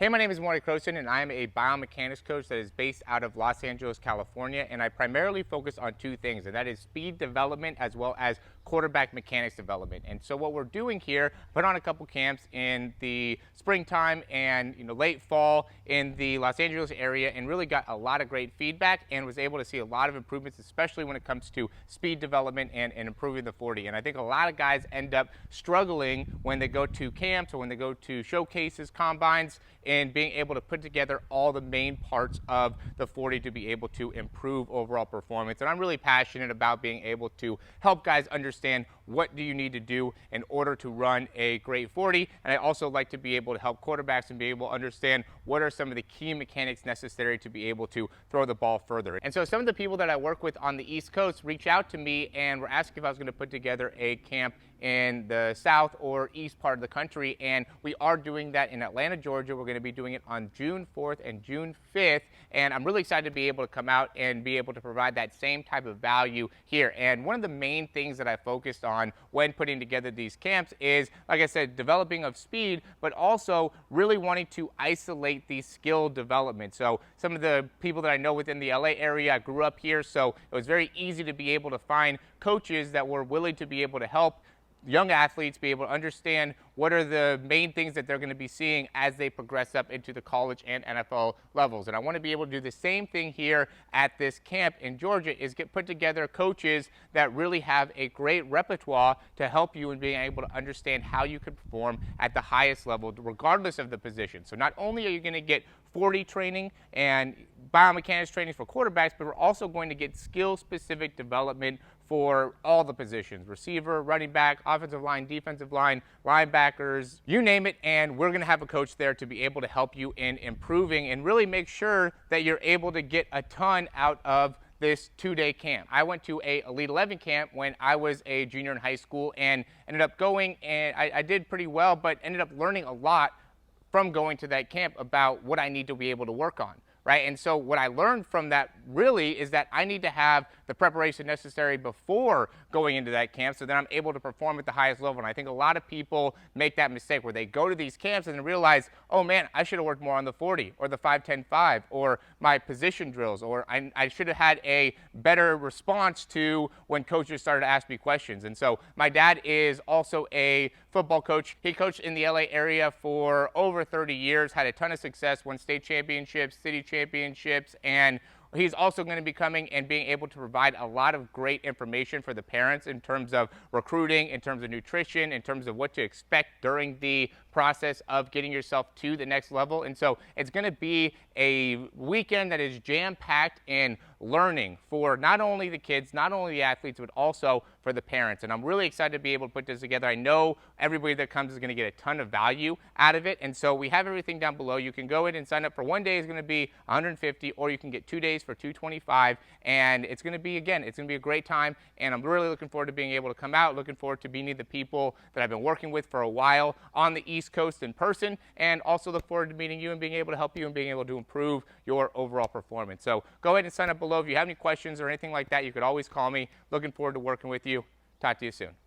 Hey, my name is Morey Croson, and I am a biomechanics coach that is based out of Los Angeles, California, and I primarily focus on two things, and that is speed development as well as quarterback mechanics development. And so what we're doing here, put on a couple camps in the springtime and late fall in the Los Angeles area, and really got a lot of great feedback and was able to see a lot of improvements, especially when it comes to speed development and improving the 40. And I think a lot of guys end up struggling when they go to camps or when they go to showcases, combines, and being able to put together all the main parts of the 40 to be able to improve overall performance. And I'm really passionate about being able to help guys understand what do you need to do in order to run a great 40. And I also like to be able to help quarterbacks and be able to understand what are some of the key mechanics necessary to be able to throw the ball further. And so some of the people that I work with on the East Coast reached out to me and were asking if I was going to put together a camp in the south or east part of the country, and we are doing that in Atlanta, Georgia. We're going to be doing it on June 4th and June 5th, and I'm really excited to be able to come out and be able to provide that same type of value here. And one of the main things that I focused on when putting together these camps is, like I said, developing of speed, but also really wanting to isolate the skill development. So some of the people that I know within the LA area, I grew up here, so it was very easy to be able to find coaches that were willing to be able to help young athletes be able to understand what are the main things that they're going to be seeing as they progress up into the college and NFL levels. And I want to be able to do the same thing here at this camp in Georgia, is put together coaches that really have a great repertoire to help you in being able to understand how you can perform at the highest level regardless of the position. So not only are you going to get 40 training and biomechanics training for quarterbacks, but we're also going to get skill-specific development for all the positions: receiver, running back, offensive line, defensive line, linebackers, you name it. And we're going to have a coach there to be able to help you in improving and really make sure that you're able to get a ton out of this 2-day camp. I went to a Elite 11 camp when I was a junior in high school and ended up going, and I did pretty well, but ended up learning a lot from going to that camp about what I need to be able to work on. Right? And so what I learned from that really is that I need to have the preparation necessary before going into that camp so that I'm able to perform at the highest level. And I think a lot of people make that mistake where they go to these camps and realize, oh man, I should have worked more on the 40 or the 5-10-5 or my position drills, or I should have had a better response to when coaches started to ask me questions. And so my dad is also a football coach. He coached in the LA area for over 30 years, had a ton of success, won state championships, city championships, and he's also going to be coming and being able to provide a lot of great information for the parents in terms of recruiting, in terms of nutrition, in terms of what to expect during the process of getting yourself to the next level. And so it's going to be a weekend that is jam-packed in learning for not only the kids, not only the athletes, but also for the parents. And I'm really excited to be able to put this together. I know everybody that comes is going to get a ton of value out of it. And so we have everything down below. You can go in and sign up for 1 day is going to be $150, or you can get 2 days for $225. And it's going to be, again, it's going to be a great time. And I'm really looking forward to being able to come out, looking forward to meeting the people that I've been working with for a while on the East Coast in person, and also look forward to meeting you and being able to help you and being able to improve your overall performance. So go ahead and sign up below. If you have any questions or anything like that, you could always call me. Looking forward to working with you. Talk to you soon.